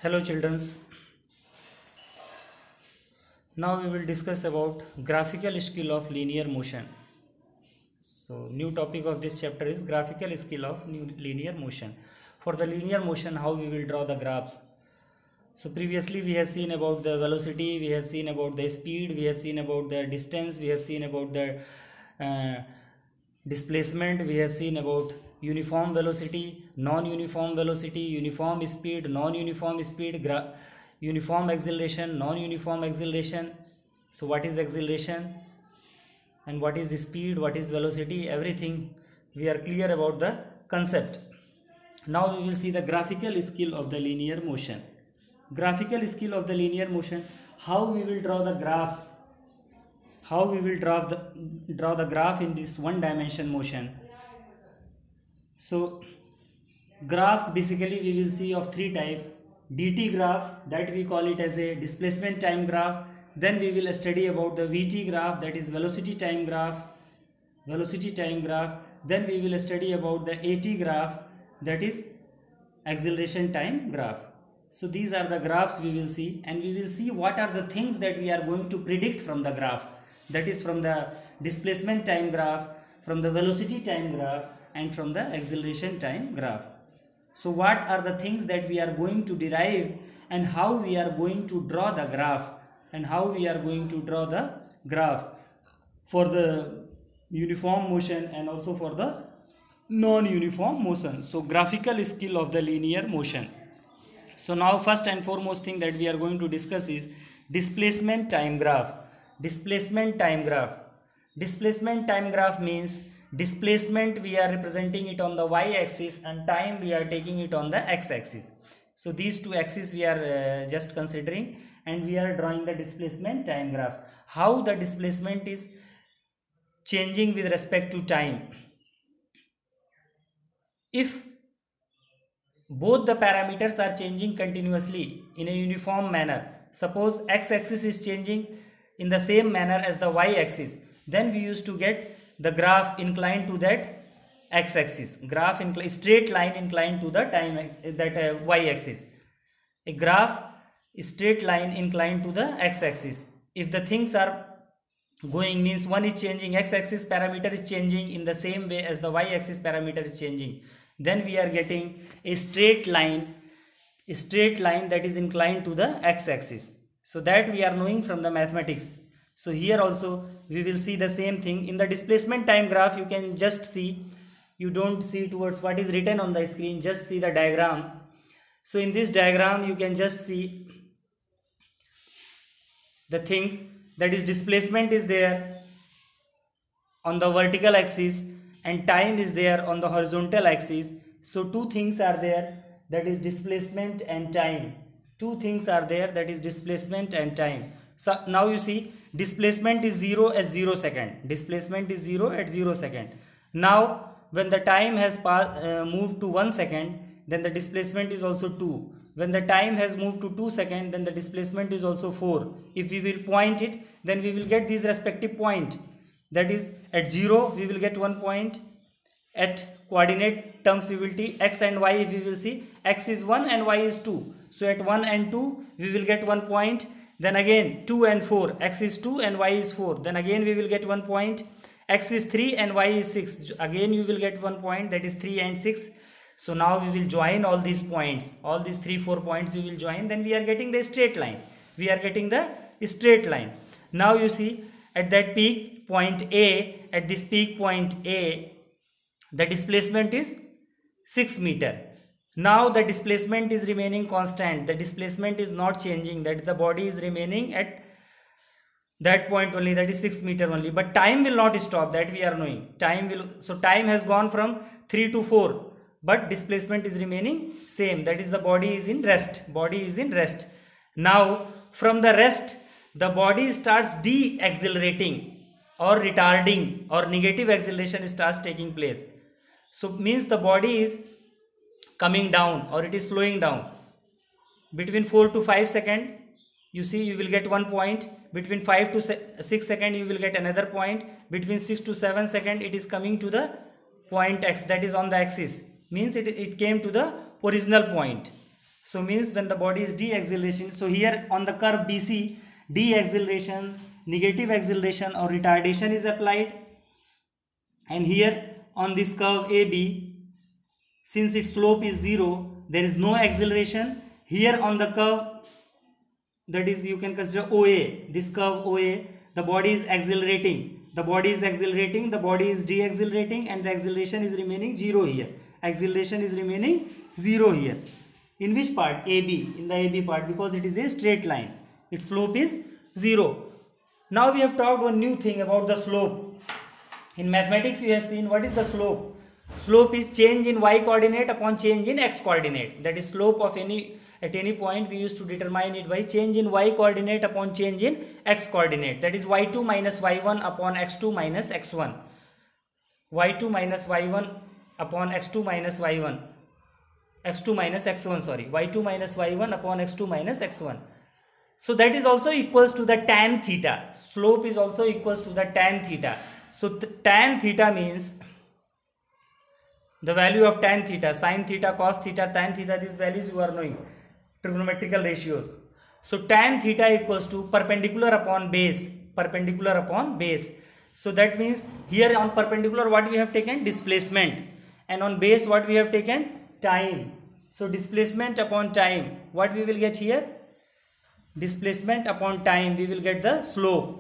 Hello children. Now we will discuss about graphical skill of linear motion. So new topic of this chapter is graphical skill of linear motion. For the linear motion, how we will draw the graphs. So previously we have seen about the velocity, we have seen about the speed, we have seen about the distance, we have seen about the displacement, we have seen about uniform velocity, non-uniform velocity, uniform speed, non-uniform speed, uniform acceleration, non-uniform acceleration. So what is acceleration and what is speed, what is velocity, everything we are clear about the concept. Now we will see the graphical skill of the linear motion. Graphical skill of the linear motion, how we will draw the graphs, how we will draw the graph in this one dimension motion. So graphs basically we will see of three types. dt graph, that we call it as a displacement time graph. Then we will study about the vt graph, that is velocity time graph. Then we will study about the at graph, that is acceleration time graph. So these are the graphs we will see, and we will see what are the things that we are going to predict from the graph, that is from the displacement time graph, from the velocity time graph, and from the acceleration time graph. So what are the things that we are going to derive, and how we are going to draw the graph, for the uniform motion and also for the non-uniform motion. So graphical skill of the linear motion. So now first and foremost thing that we are going to discuss is displacement time graph. Displacement time graph means displacement we are representing it on the y-axis and time we are taking it on the x-axis. So these two axes we are just considering, and we are drawing the displacement time graphs. How the displacement is changing with respect to time. If both the parameters are changing continuously in a uniform manner, suppose x-axis is changing in the same manner as the y-axis, then we used to get the graph inclined to that x-axis, straight line inclined to the time y-axis, a graph straight line inclined to the x-axis. If the things are going, means one is changing, x-axis parameter is changing in the same way as the y-axis parameter is changing, then we are getting a straight line that is inclined to the x-axis. So that we are knowing from the mathematics. So here also we will see the same thing. In the displacement time graph, you can just see, you don't see towards what is written on the screen, just see the diagram. So in this diagram you can just see the things, that is displacement is there on the vertical axis and time is there on the horizontal axis. So two things are there, that is displacement and time. Two things are there, that is displacement and time. So now you see displacement is 0 at 0 second. Displacement is 0 at 0 second. Now when the time has moved to 1 second, then the displacement is also 2. When the time has moved to 2 seconds, then the displacement is also 4. If we will point it, then we will get these respective point. That is at 0 we will get 1 point. At coordinate terms we will take x and y, we will see x is 1 and y is 2. So at 1 and 2 we will get 1 point. Then again 2 and 4, x is 2 and y is 4. Then again we will get 1 point. X is 3 and y is 6. Again you will get 1 point, that is 3 and 6. So now we will join all these points, all these 3-4 points we will join. Then we are getting the straight line. Now you see at that peak point A, at this peak point A, the displacement is 6 meter. Now the displacement is remaining constant. The displacement is not changing, that the body is remaining at that point only, that is 6 meter only. But time will not stop, that we are knowing. So time has gone from 3 to 4, but displacement is remaining same, that is the body is in rest. Now from the rest, the body starts de-accelerating or retarding, or negative acceleration starts taking place. So means the body is coming down or it is slowing down. Between 4 to 5 seconds, you see you will get 1 point. Between 5 to 6 seconds you will get another point. Between 6 to 7 seconds it is coming to the point x, that is on the axis, means it came to the original point. So means when the body is deceleration, so here on the curve BC, deceleration, negative acceleration or retardation is applied, and here on this curve AB, since its slope is 0, there is no acceleration. Here on the curve, that is, you can consider OA, this curve OA, the body is accelerating, the body is accelerating, the body is deaccelerating, and the acceleration is remaining 0 here. Acceleration is remaining 0 here. In which part? AB, in the AB part, because it is a straight line. Its slope is 0. Now we have talked one new thing about the slope. In mathematics you have seen what is the slope. Slope is change in y coordinate upon change in x coordinate. That is slope of at any point we used to determine it by change in y coordinate upon change in x coordinate. That is y2 minus y1 upon x2 minus x1. y2 minus y1 upon x2 minus y1. x2 minus x1, sorry, y2 minus y1 upon x2 minus x1. So that is also equals to the tan theta. Slope is also equals to the tan theta. So tan theta means the value of tan theta, sin theta, cos theta, tan theta, these values you are knowing, trigonometrical ratios. So tan theta equals to perpendicular upon base, perpendicular upon base. So that means here on perpendicular what we have taken? Displacement, and on base what we have taken? Time. So displacement upon time, what we will get here? Displacement upon time, we will get the slope.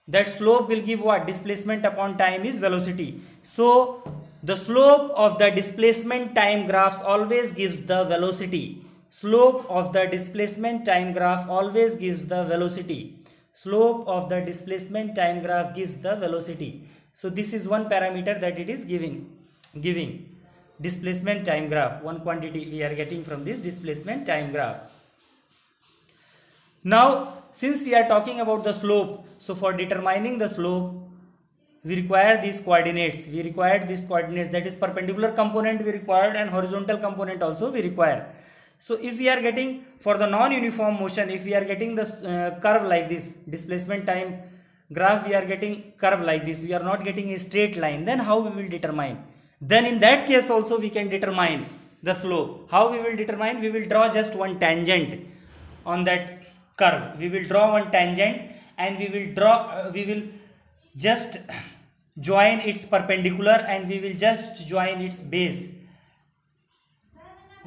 That slope will give what? Displacement upon time is velocity. So the slope of the displacement time graphs always gives the velocity. Slope of the displacement time graph always gives the velocity. Slope of the displacement time graph gives the velocity. So this is one parameter that it is giving displacement time graph, one quantity we are getting from this displacement time graph. Now since we are talking about the slope, so for determining the slope we require these coordinates. We required these coordinates, that is perpendicular component we required and horizontal component also we require. So if we are getting for the non-uniform motion, if we are getting the curve like this, displacement time graph we are getting curve like this, we are not getting a straight line, then how we will determine? Then in that case also we can determine the slope. How we will determine? We will draw just one tangent on that curve. We will draw one tangent and we will just join its perpendicular and we will just join its base.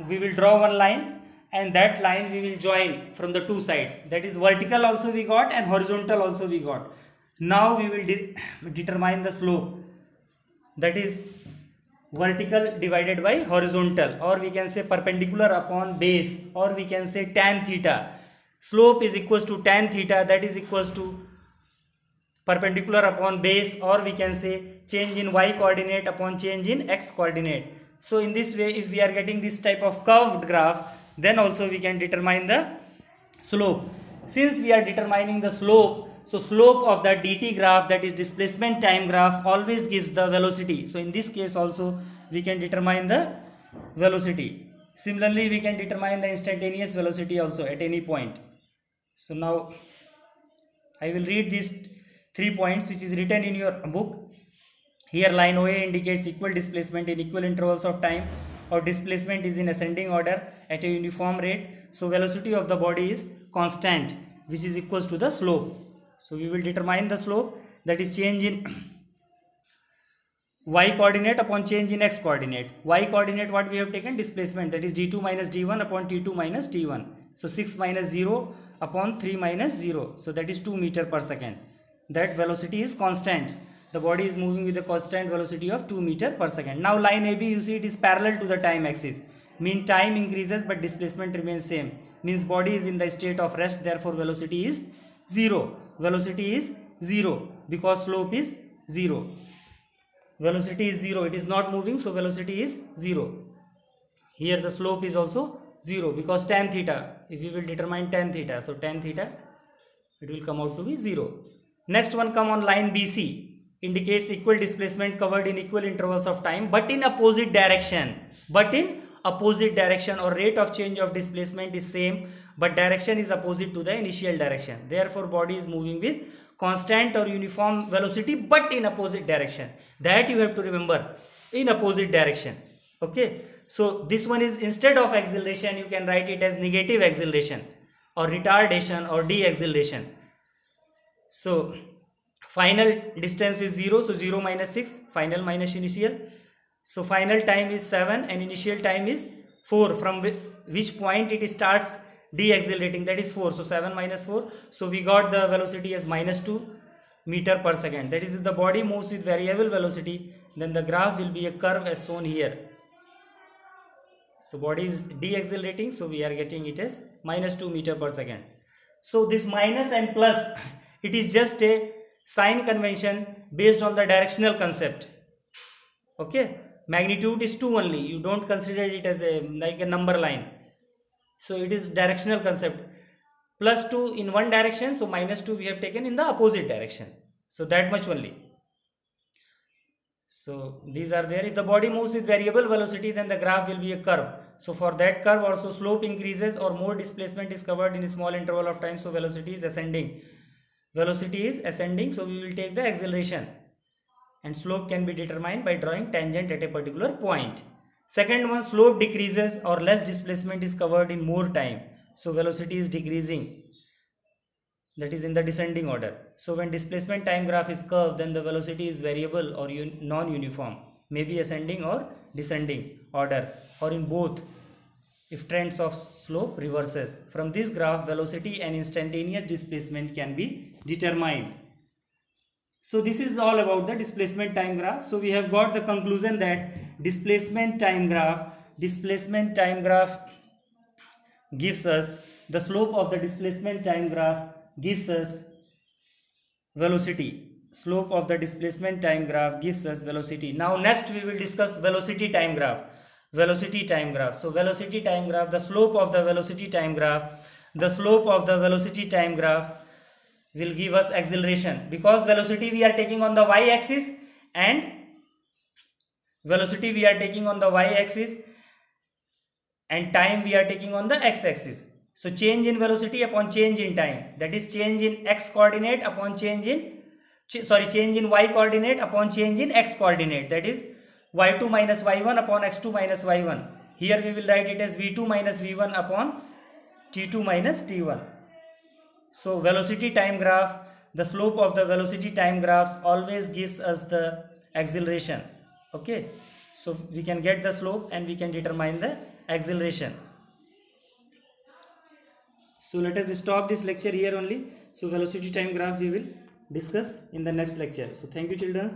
We will draw one line and that line we will join from the two sides. That is vertical also we got and horizontal also we got. Now we will determine the slope. That is vertical divided by horizontal, or we can say perpendicular upon base, or we can say tan theta. Slope is equals to tan theta, that is equals to perpendicular upon base, or we can say change in y coordinate upon change in x coordinate. So in this way, if we are getting this type of curved graph, then also we can determine the slope. Since we are determining the slope, so slope of the dt graph, that is displacement time graph, always gives the velocity. So in this case also we can determine the velocity. Similarly, we can determine the instantaneous velocity also at any point. So now I will read these 3 points which is written in your book. Here line OA indicates equal displacement in equal intervals of time, or displacement is in ascending order at a uniform rate. So velocity of the body is constant, which is equals to the slope. So we will determine the slope, that is change in y coordinate upon change in x coordinate. Y coordinate what we have taken? Displacement, that is d2 minus d1 upon t2 minus t1. So 6 minus 0 upon 3 minus 0. So that is 2 meter per second. That velocity is constant. The body is moving with a constant velocity of 2 meter per second. Now line AB, you see it is parallel to the time axis. Mean time increases but displacement remains same. Means body is in the state of rest, therefore velocity is 0. Velocity is 0 because slope is 0. Velocity is 0, it is not moving, so velocity is 0. Here the slope is also 0 because tan theta, if we will determine tan theta, so tan theta, it will come out to be 0. Next one come on line BC, indicates equal displacement covered in equal intervals of time but in opposite direction. But in opposite direction, or rate of change of displacement is same but direction is opposite to the initial direction. Therefore body is moving with constant or uniform velocity but in opposite direction. That you have to remember, in opposite direction. Okay, So this one is, instead of acceleration, you can write it as negative acceleration or retardation or deceleration. So final distance is 0, so 0 minus 6, final minus initial. So final time is 7 and initial time is 4, from which point it starts deaccelerating, that is 4. So 7 minus 4, so we got the velocity as minus 2 meter per second. That is, if the body moves with variable velocity, then the graph will be a curve as shown here. So body is deaccelerating, so we are getting it as minus 2 meter per second. So this minus and plus, it is just a sign convention based on the directional concept. Okay, magnitude is 2 only, you don't consider it as a like a number line. So it is directional concept. Plus 2 in one direction, so minus 2 we have taken in the opposite direction. So that much only. So these are there. If the body moves with variable velocity, then the graph will be a curve. So for that curve also, slope increases or more displacement is covered in a small interval of time, so velocity is ascending. Velocity is ascending, so we will take the acceleration, and slope can be determined by drawing tangent at a particular point. Second one, slope decreases or less displacement is covered in more time, so velocity is decreasing, that is in the descending order. So when displacement time graph is curved, then the velocity is variable or non-uniform, maybe ascending or descending order, or in both if trends of slope reverses. From this graph, velocity and instantaneous displacement can be determined. So this is all about the displacement time graph. So we have got the conclusion that displacement time graph gives us the slope of the displacement time graph gives us velocity. Slope of the displacement time graph gives us velocity. Now next we will discuss velocity time graph. Velocity time graph. So velocity time graph, the slope of the velocity time graph will give us acceleration, because velocity we are taking on the y-axis and time we are taking on the x-axis. So change in velocity upon change in time, that is change in x coordinate upon change in y coordinate upon change in x coordinate, that is y2 minus y1 upon x2 minus y1. Here we will write it as v2 minus v1 upon t2 minus t1. So velocity time graph, the slope of the velocity time graphs always gives us the acceleration. Okay, so we can get the slope and we can determine the acceleration. So let us stop this lecture here only. So velocity time graph we will discuss in the next lecture. So thank you children.